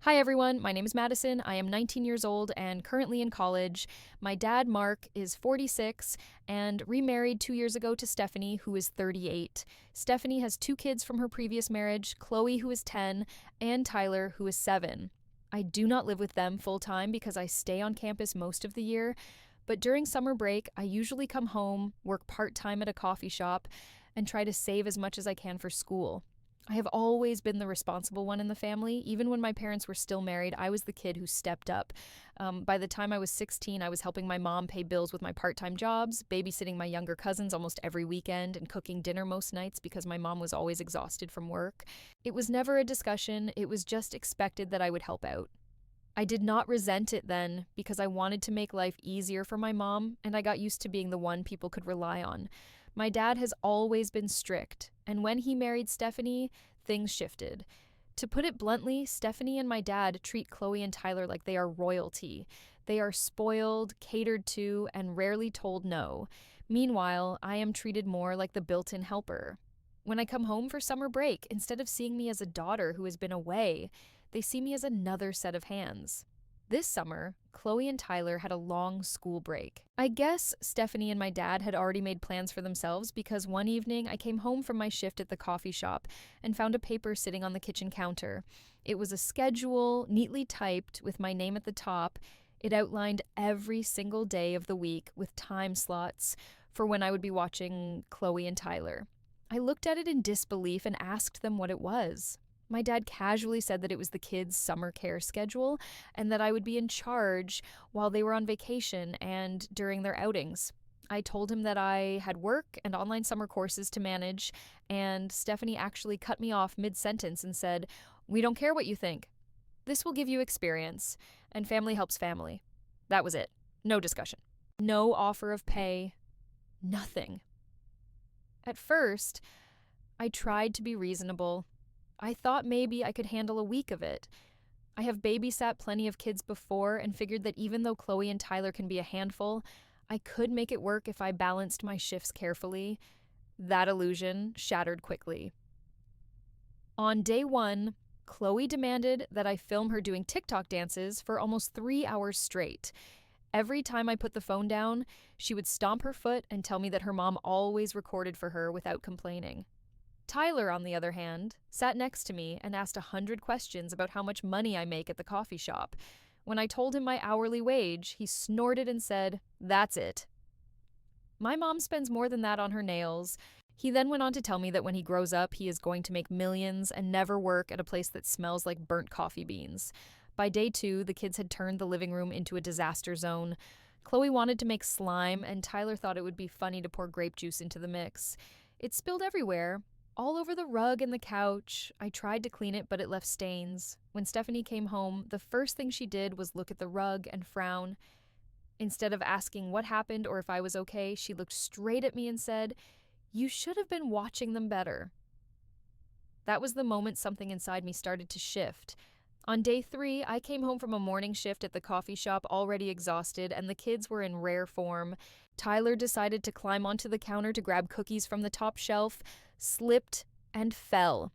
Hi everyone, my name is Madison. I am 19 years old and currently in college. My dad, Mark, is 46 and remarried 2 years ago to Stephanie, who is 38. Stephanie has two kids from her previous marriage, Chloe, who is 10, and Tyler, who is 7. I do not live with them full time because I stay on campus most of the year, but during summer break, I usually come home, work part time at a coffee shop, and try to save as much as I can for school. I have always been the responsible one in the family. Even when my parents were still married, I was the kid who stepped up. By the time I was 16, I was helping my mom pay bills with my part time jobs, babysitting my younger cousins almost every weekend, and cooking dinner most nights because my mom was always exhausted from work. It was never a discussion, it was just expected that I would help out. I did not resent it then because I wanted to make life easier for my mom, and I got used to being the one people could rely on. My dad has always been strict, and when he married Stephanie, things shifted. To put it bluntly, Stephanie and my dad treat Chloe and Tyler like they are royalty. They are spoiled, catered to, and rarely told no. Meanwhile, I am treated more like the built-in helper. When I come home for summer break, instead of seeing me as a daughter who has been away, they see me as another set of hands. This summer, Chloe and Tyler had a long school break. I guess Stephanie and my dad had already made plans for themselves because one evening I came home from my shift at the coffee shop and found a paper sitting on the kitchen counter. It was a schedule, neatly typed, with my name at the top. It outlined every single day of the week with time slots for when I would be watching Chloe and Tyler. I looked at it in disbelief and asked them what it was. My dad casually said that it was the kids' summer care schedule and that I would be in charge while they were on vacation and during their outings. I told him that I had work and online summer courses to manage, and Stephanie actually cut me off mid-sentence and said, "We don't care what you think. This will give you experience, and family helps family." That was it. No discussion. No offer of pay. Nothing. At first, I tried to be reasonable. I thought maybe I could handle a week of it. I have babysat plenty of kids before and figured that even though Chloe and Tyler can be a handful, I could make it work if I balanced my shifts carefully. That illusion shattered quickly. On day one, Chloe demanded that I film her doing TikTok dances for almost 3 hours straight. Every time I put the phone down, she would stomp her foot and tell me that her mom always recorded for her without complaining. Tyler, on the other hand, sat next to me and asked 100 questions about how much money I make at the coffee shop. When I told him my hourly wage, he snorted and said, "That's it." My mom spends more than that on her nails. He then went on to tell me that when he grows up, he is going to make millions and never work at a place that smells like burnt coffee beans. By day 2, the kids had turned the living room into a disaster zone. Chloe wanted to make slime, and Tyler thought it would be funny to pour grape juice into the mix. It spilled everywhere, all over the rug and the couch. I tried to clean it, but it left stains. When Stephanie came home, the first thing she did was look at the rug and frown. Instead of asking what happened or if I was okay, she looked straight at me and said, "You should have been watching them better." That was the moment something inside me started to shift. On day 3, I came home from a morning shift at the coffee shop already exhausted, and the kids were in rare form. Tyler decided to climb onto the counter to grab cookies from the top shelf, slipped, and fell.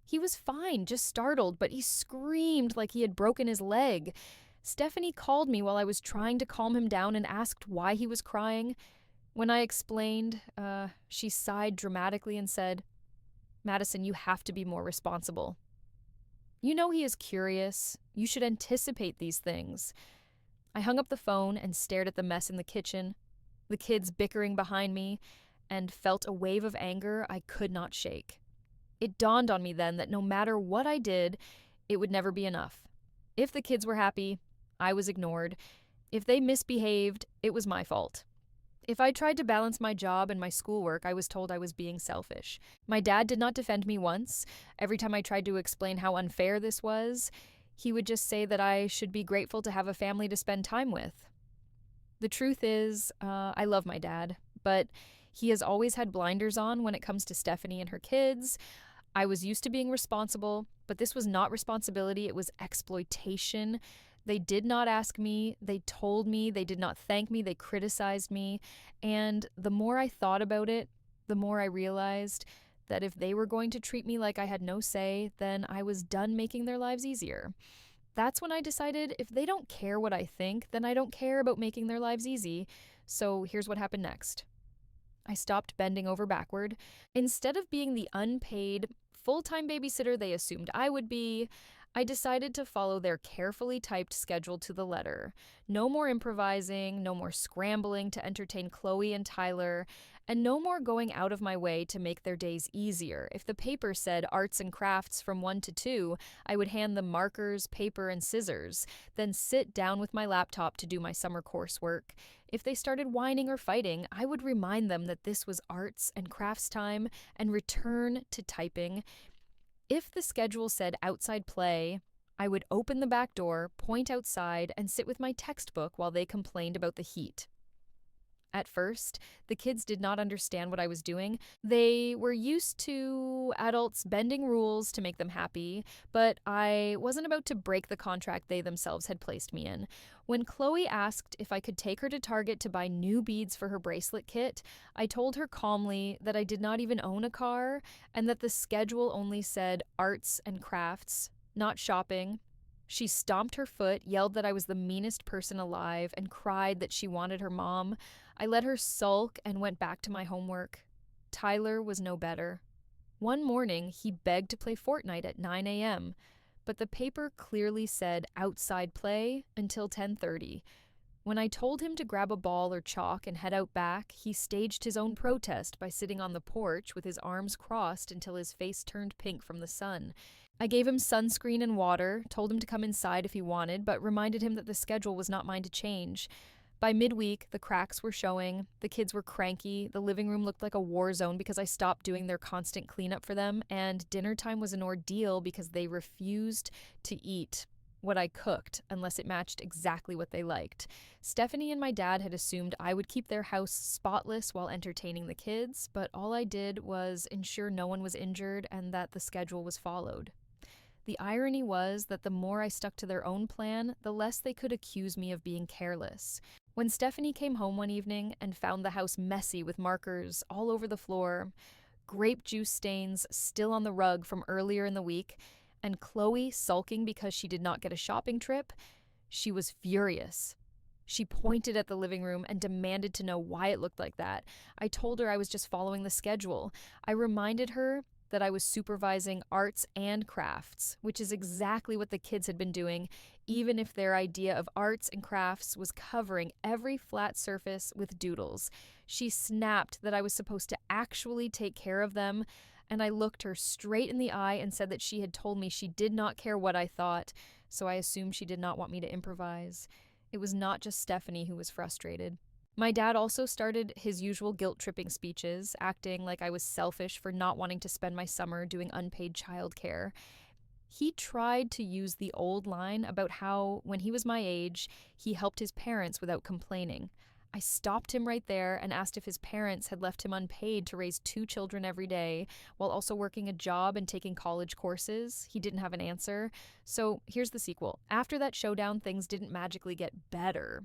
He was fine, just startled, but he screamed like he had broken his leg. Stephanie called me while I was trying to calm him down and asked why he was crying. When I explained, she sighed dramatically and said, "Madison, you have to be more responsible. You know he is curious. You should anticipate these things." I hung up the phone and stared at the mess in the kitchen, the kids bickering behind me, and felt a wave of anger I could not shake. It dawned on me then that no matter what I did, it would never be enough. If the kids were happy, I was ignored. If they misbehaved, it was my fault. If I tried to balance my job and my schoolwork, I was told I was being selfish. My dad did not defend me once. Every time I tried to explain how unfair this was, he would just say that I should be grateful to have a family to spend time with. The truth is, I love my dad, but he has always had blinders on when it comes to Stephanie and her kids. I was used to being responsible, but this was not responsibility, it was exploitation. They did not ask me, they told me, they did not thank me, they criticized me. And the more I thought about it, the more I realized that if they were going to treat me like I had no say, then I was done making their lives easier. That's when I decided if they don't care what I think, then I don't care about making their lives easy. So here's what happened next. I stopped bending over backward. Instead of being the unpaid, full-time babysitter they assumed I would be, I decided to follow their carefully typed schedule to the letter. No more improvising, no more scrambling to entertain Chloe and Tyler, and no more going out of my way to make their days easier. If the paper said arts and crafts from 1 to 2, I would hand them markers, paper, and scissors, then sit down with my laptop to do my summer coursework. If they started whining or fighting, I would remind them that this was arts and crafts time and return to typing. If the schedule said outside play, I would open the back door, point outside, and sit with my textbook while they complained about the heat. At first, the kids did not understand what I was doing. They were used to adults bending rules to make them happy, but I wasn't about to break the contract they themselves had placed me in. When Chloe asked if I could take her to Target to buy new beads for her bracelet kit, I told her calmly that I did not even own a car and that the schedule only said arts and crafts, not shopping. She stomped her foot, yelled that I was the meanest person alive, and cried that she wanted her mom. I let her sulk and went back to my homework. Tyler was no better. One morning, he begged to play Fortnite at 9 a.m., but the paper clearly said outside play until 10:30. When I told him to grab a ball or chalk and head out back, he staged his own protest by sitting on the porch with his arms crossed until his face turned pink from the sun. I gave him sunscreen and water, told him to come inside if he wanted, but reminded him that the schedule was not mine to change. By midweek, the cracks were showing, the kids were cranky, the living room looked like a war zone because I stopped doing their constant cleanup for them, and dinner time was an ordeal because they refused to eat what I cooked unless it matched exactly what they liked. Stephanie and my dad had assumed I would keep their house spotless while entertaining the kids, but all I did was ensure no one was injured and that the schedule was followed. The irony was that the more I stuck to their own plan, the less they could accuse me of being careless. When Stephanie came home one evening and found the house messy with markers all over the floor, grape juice stains still on the rug from earlier in the week, and Chloe sulking because she did not get a shopping trip, she was furious. She pointed at the living room and demanded to know why it looked like that. I told her I was just following the schedule. I reminded her that I was supervising arts and crafts, which is exactly what the kids had been doing, even if their idea of arts and crafts was covering every flat surface with doodles. She snapped that I was supposed to actually take care of them, and I looked her straight in the eye and said that she had told me she did not care what I thought, so I assumed she did not want me to improvise. It was not just Stephanie who was frustrated. My dad also started his usual guilt-tripping speeches, acting like I was selfish for not wanting to spend my summer doing unpaid childcare. He tried to use the old line about how, when he was my age, he helped his parents without complaining. I stopped him right there and asked if his parents had left him unpaid to raise 2 children every day, while also working a job and taking college courses. He didn't have an answer. So here's the sequel. After that showdown, things didn't magically get better.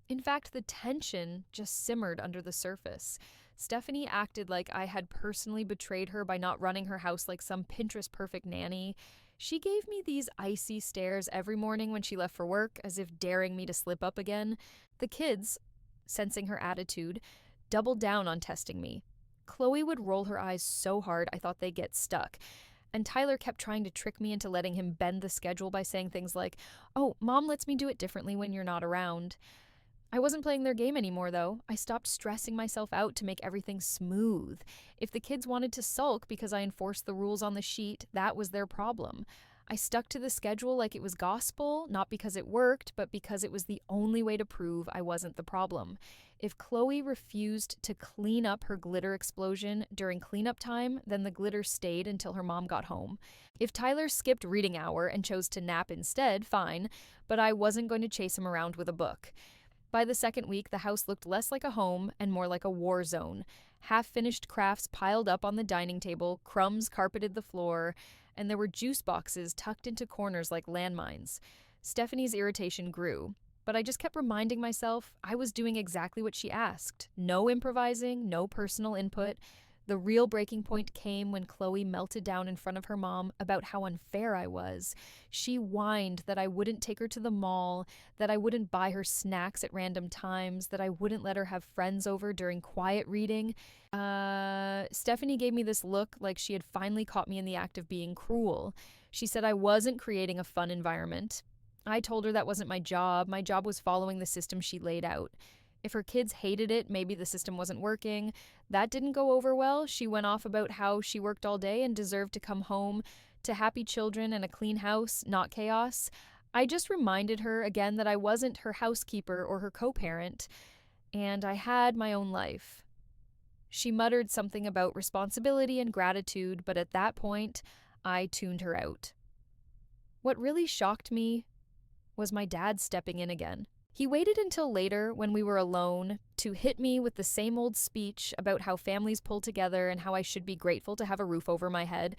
In fact, the tension just simmered under the surface. Stephanie acted like I had personally betrayed her by not running her house like some Pinterest-perfect nanny. She gave me these icy stares every morning when she left for work, as if daring me to slip up again. The kids, sensing her attitude, doubled down on testing me. Chloe would roll her eyes so hard I thought they'd get stuck. And Tyler kept trying to trick me into letting him bend the schedule by saying things like, "Oh, Mom lets me do it differently when you're not around." I wasn't playing their game anymore, though. I stopped stressing myself out to make everything smooth. If the kids wanted to sulk because I enforced the rules on the sheet, that was their problem. I stuck to the schedule like it was gospel, not because it worked, but because it was the only way to prove I wasn't the problem. If Chloe refused to clean up her glitter explosion during cleanup time, then the glitter stayed until her mom got home. If Tyler skipped reading hour and chose to nap instead, fine, but I wasn't going to chase him around with a book. By the second week, the house looked less like a home and more like a war zone. Half-finished crafts piled up on the dining table, crumbs carpeted the floor, and there were juice boxes tucked into corners like landmines. Stephanie's irritation grew, but I just kept reminding myself I was doing exactly what she asked. No improvising, no personal input. The real breaking point came when Chloe melted down in front of her mom about how unfair I was. She whined that I wouldn't take her to the mall, that I wouldn't buy her snacks at random times, that I wouldn't let her have friends over during quiet reading. Stephanie gave me this look like she had finally caught me in the act of being cruel. She said I wasn't creating a fun environment. I told her that wasn't my job. My job was following the system she laid out. If her kids hated it, maybe the system wasn't working. That didn't go over well. She went off about how she worked all day and deserved to come home to happy children and a clean house, not chaos. I just reminded her again that I wasn't her housekeeper or her co-parent, and I had my own life. She muttered something about responsibility and gratitude, but at that point, I tuned her out. What really shocked me was my dad stepping in again. He waited until later, when we were alone, to hit me with the same old speech about how families pull together and how I should be grateful to have a roof over my head.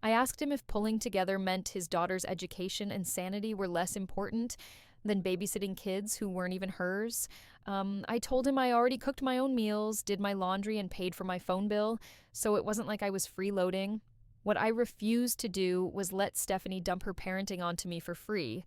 I asked him if pulling together meant his daughter's education and sanity were less important than babysitting kids who weren't even hers. I told him I already cooked my own meals, did my laundry, and paid for my phone bill, so it wasn't like I was freeloading. What I refused to do was let Stephanie dump her parenting onto me for free.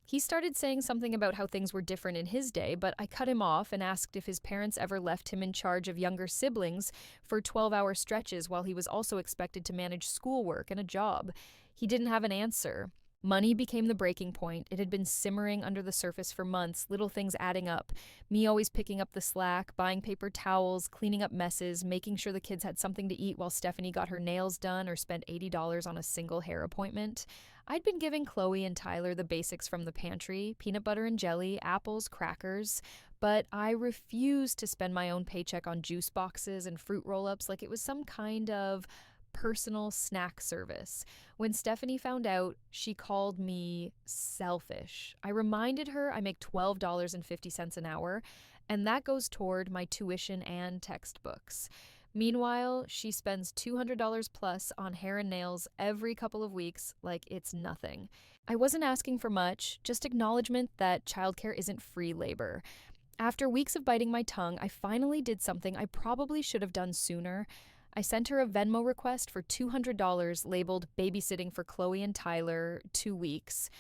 He started saying something about how things were different in his day, but I cut him off and asked if his parents ever left him in charge of younger siblings for 12-hour stretches while he was also expected to manage schoolwork and a job. He didn't have an answer. Money became the breaking point. It had been simmering under the surface for months, little things adding up. Me always picking up the slack, buying paper towels, cleaning up messes, making sure the kids had something to eat while Stephanie got her nails done or spent $80 on a single hair appointment. I'd been giving Chloe and Tyler the basics from the pantry, peanut butter and jelly, apples, crackers, but I refused to spend my own paycheck on juice boxes and fruit roll-ups like it was some kind of personal snack service. When Stephanie found out, she called me selfish. I reminded her I make $12.50 an hour, and that goes toward my tuition and textbooks. Meanwhile, she spends $200 plus on hair and nails every couple of weeks like it's nothing. I wasn't asking for much, just acknowledgement that childcare isn't free labor. After weeks of biting my tongue, I finally did something I probably should have done sooner. I sent her a Venmo request for $200 labeled babysitting for Chloe and Tyler 2 weeks.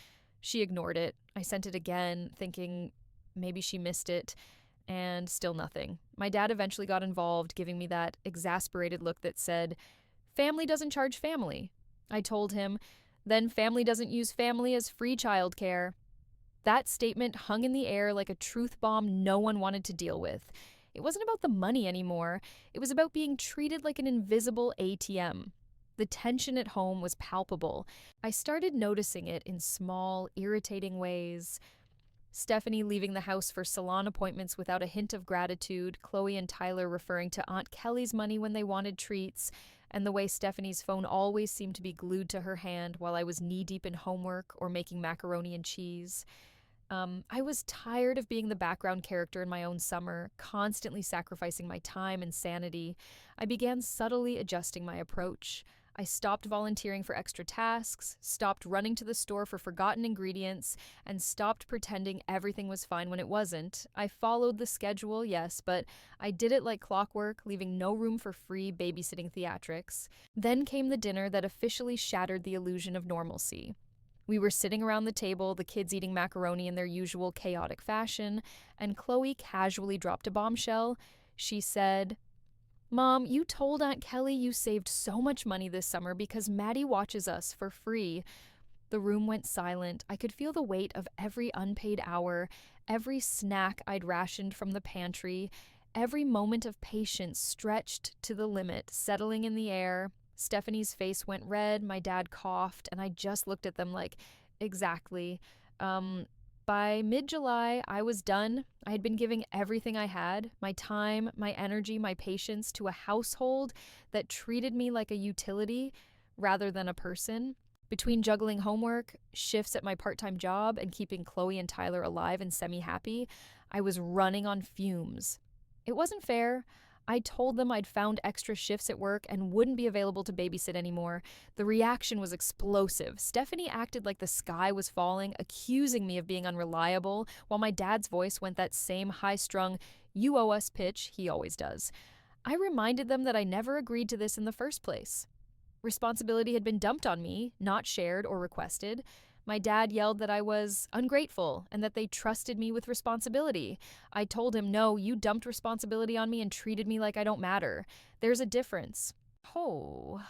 She ignored it. I sent it again, thinking maybe she missed it, and still nothing. My dad eventually got involved, giving me that exasperated look that said, "Family doesn't charge family." I told him, "Then family doesn't use family as free childcare." That statement hung in the air like a truth bomb no one wanted to deal with. It wasn't about the money anymore. It was about being treated like an invisible ATM. The tension at home was palpable. I started noticing it in small, irritating ways. Stephanie leaving the house for salon appointments without a hint of gratitude, Chloe and Tyler referring to Aunt Kelly's money when they wanted treats, and the way Stephanie's phone always seemed to be glued to her hand while I was knee-deep in homework or making macaroni and cheese. I was tired of being the background character in my own summer, constantly sacrificing my time and sanity. I began subtly adjusting my approach. I stopped volunteering for extra tasks, stopped running to the store for forgotten ingredients, and stopped pretending everything was fine when it wasn't. I followed the schedule, yes, but I did it like clockwork, leaving no room for free babysitting theatrics. Then came the dinner that officially shattered the illusion of normalcy. We were sitting around the table, the kids eating macaroni in their usual chaotic fashion, and Chloe casually dropped a bombshell. She said, "Mom, you told Aunt Kelly you saved so much money this summer because Maddie watches us for free." The room went silent. I could feel the weight of every unpaid hour, every snack I'd rationed from the pantry, every moment of patience stretched to the limit, settling in the air. Stephanie's face went red, my dad coughed, and I just looked at them like, exactly. By mid-July, I was done. I had been giving everything I had, my time, my energy, my patience, to a household that treated me like a utility rather than a person. Between juggling homework, shifts at my part-time job, and keeping Chloe and Tyler alive and semi-happy, I was running on fumes. It wasn't fair. I told them I'd found extra shifts at work and wouldn't be available to babysit anymore. The reaction was explosive. Stephanie acted like the sky was falling, accusing me of being unreliable, while my dad's voice went that same high-strung, "you owe us" pitch he always does. I reminded them that I never agreed to this in the first place. Responsibility had been dumped on me, not shared or requested. My dad yelled that I was ungrateful and that they trusted me with responsibility. I told him, no, you dumped responsibility on me and treated me like I don't matter. There's a difference. Oh,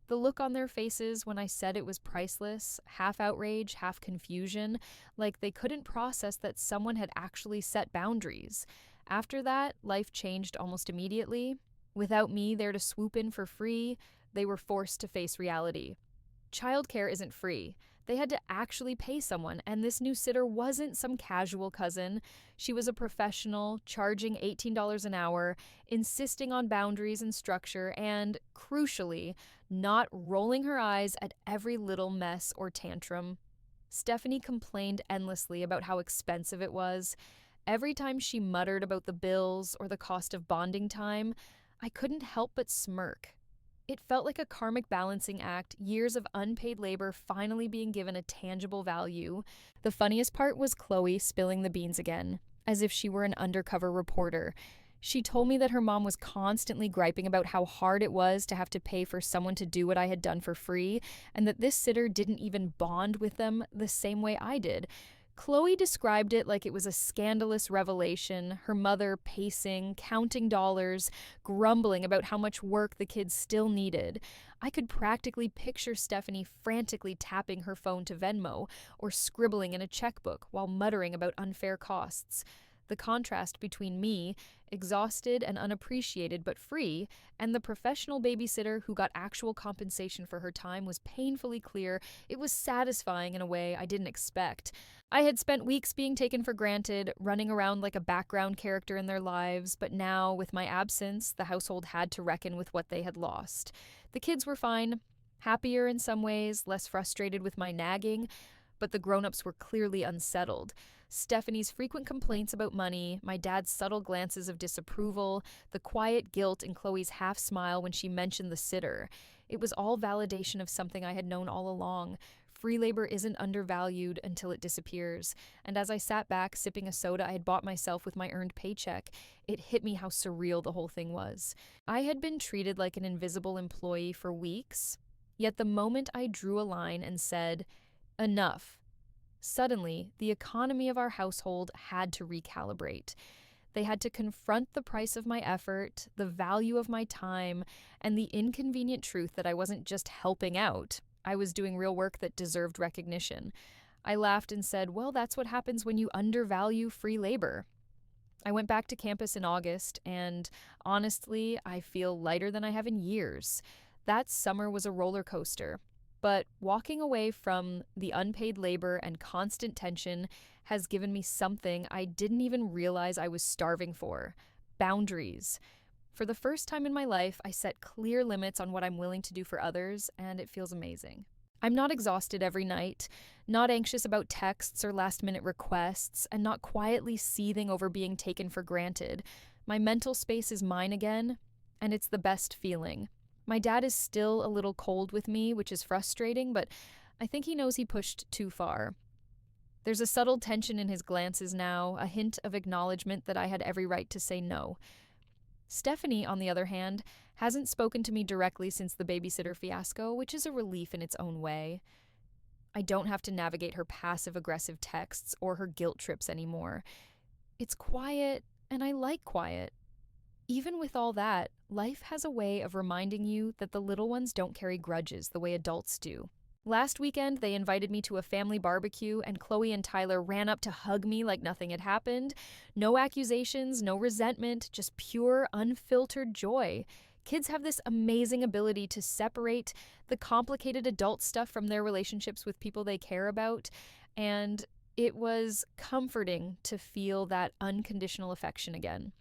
the look on their faces when I said it was priceless, half outrage, half confusion, like they couldn't process that someone had actually set boundaries. After that, life changed almost immediately. Without me there to swoop in for free, they were forced to face reality. Childcare isn't free. They had to actually pay someone, and this new sitter wasn't some casual cousin. She was a professional, charging $18 an hour, insisting on boundaries and structure, and, crucially, not rolling her eyes at every little mess or tantrum. Stephanie complained endlessly about how expensive it was. Every time she muttered about the bills or the cost of bonding time, I couldn't help but smirk. It felt like a karmic balancing act, years of unpaid labor finally being given a tangible value. The funniest part was Chloe spilling the beans again, as if she were an undercover reporter. She told me that her mom was constantly griping about how hard it was to have to pay for someone to do what I had done for free, and that this sitter didn't even bond with them the same way I did. Chloe described it like it was a scandalous revelation, her mother pacing, counting dollars, grumbling about how much work the kids still needed. I could practically picture Stephanie frantically tapping her phone to Venmo or scribbling in a checkbook while muttering about unfair costs. The contrast between me, exhausted and unappreciated but free, and the professional babysitter who got actual compensation for her time was painfully clear. It was satisfying in a way I didn't expect. I had spent weeks being taken for granted, running around like a background character in their lives, but now, with my absence, the household had to reckon with what they had lost. The kids were fine, happier in some ways, less frustrated with my nagging, but the grown-ups were clearly unsettled. Stephanie's frequent complaints about money, my dad's subtle glances of disapproval, the quiet guilt in Chloe's half-smile when she mentioned the sitter. It was all validation of something I had known all along. Free labor isn't undervalued until it disappears. And as I sat back, sipping a soda I had bought myself with my earned paycheck, it hit me how surreal the whole thing was. I had been treated like an invisible employee for weeks, yet the moment I drew a line and said, "Enough," suddenly, the economy of our household had to recalibrate. They had to confront the price of my effort, the value of my time, and the inconvenient truth that I wasn't just helping out. I was doing real work that deserved recognition. I laughed and said, well, that's what happens when you undervalue free labor. I went back to campus in August, and honestly, I feel lighter than I have in years. That summer was a roller coaster. But walking away from the unpaid labor and constant tension has given me something I didn't even realize I was starving for: boundaries. For the first time in my life, I set clear limits on what I'm willing to do for others, and it feels amazing. I'm not exhausted every night, not anxious about texts or last-minute requests, and not quietly seething over being taken for granted. My mental space is mine again, and it's the best feeling. My dad is still a little cold with me, which is frustrating, but I think he knows he pushed too far. There's a subtle tension in his glances now, a hint of acknowledgement that I had every right to say no. Stephanie, on the other hand, hasn't spoken to me directly since the babysitter fiasco, which is a relief in its own way. I don't have to navigate her passive-aggressive texts or her guilt trips anymore. It's quiet, and I like quiet. Even with all that, life has a way of reminding you that the little ones don't carry grudges the way adults do. Last weekend, they invited me to a family barbecue, and Chloe and Tyler ran up to hug me like nothing had happened. No accusations, no resentment, just pure, unfiltered joy. Kids have this amazing ability to separate the complicated adult stuff from their relationships with people they care about, and it was comforting to feel that unconditional affection again.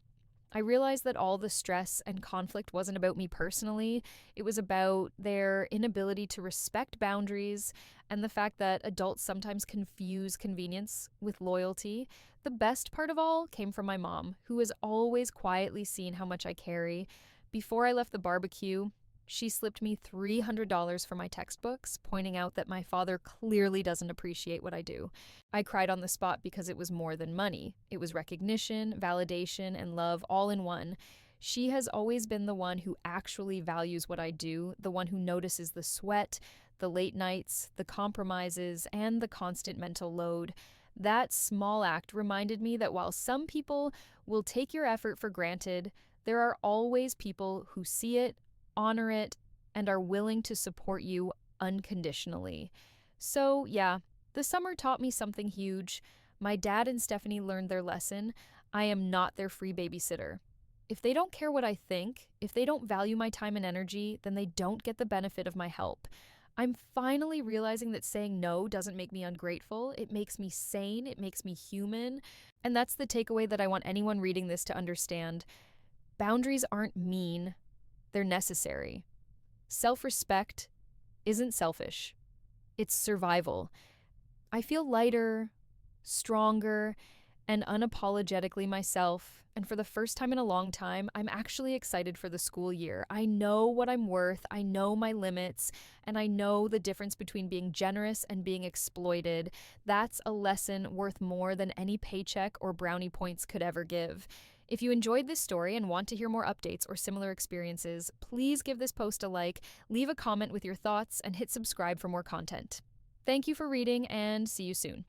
I realized that all the stress and conflict wasn't about me personally. It was about their inability to respect boundaries and the fact that adults sometimes confuse convenience with loyalty. The best part of all came from my mom, who has always quietly seen how much I carry. Before I left the barbecue, she slipped me $300 for my textbooks, pointing out that my father clearly doesn't appreciate what I do. I cried on the spot because it was more than money. It was recognition, validation, and love all in one. She has always been the one who actually values what I do, the one who notices the sweat, the late nights, the compromises, and the constant mental load. That small act reminded me that while some people will take your effort for granted, there are always people who see it, honor it, and are willing to support you unconditionally. So, yeah, the summer taught me something huge. My dad and Stephanie learned their lesson. I am not their free babysitter. If they don't care what I think, if they don't value my time and energy, then they don't get the benefit of my help. I'm finally realizing that saying no doesn't make me ungrateful. It makes me sane. It makes me human. And that's the takeaway that I want anyone reading this to understand. Boundaries aren't mean, they're necessary. Self-respect isn't selfish, it's survival. I feel lighter, stronger, and unapologetically myself. And for the first time in a long time, I'm actually excited for the school year. I know what I'm worth, I know my limits, and I know the difference between being generous and being exploited. That's a lesson worth more than any paycheck or brownie points could ever give. If you enjoyed this story and want to hear more updates or similar experiences, please give this post a like, leave a comment with your thoughts, and hit subscribe for more content. Thank you for reading, and see you soon.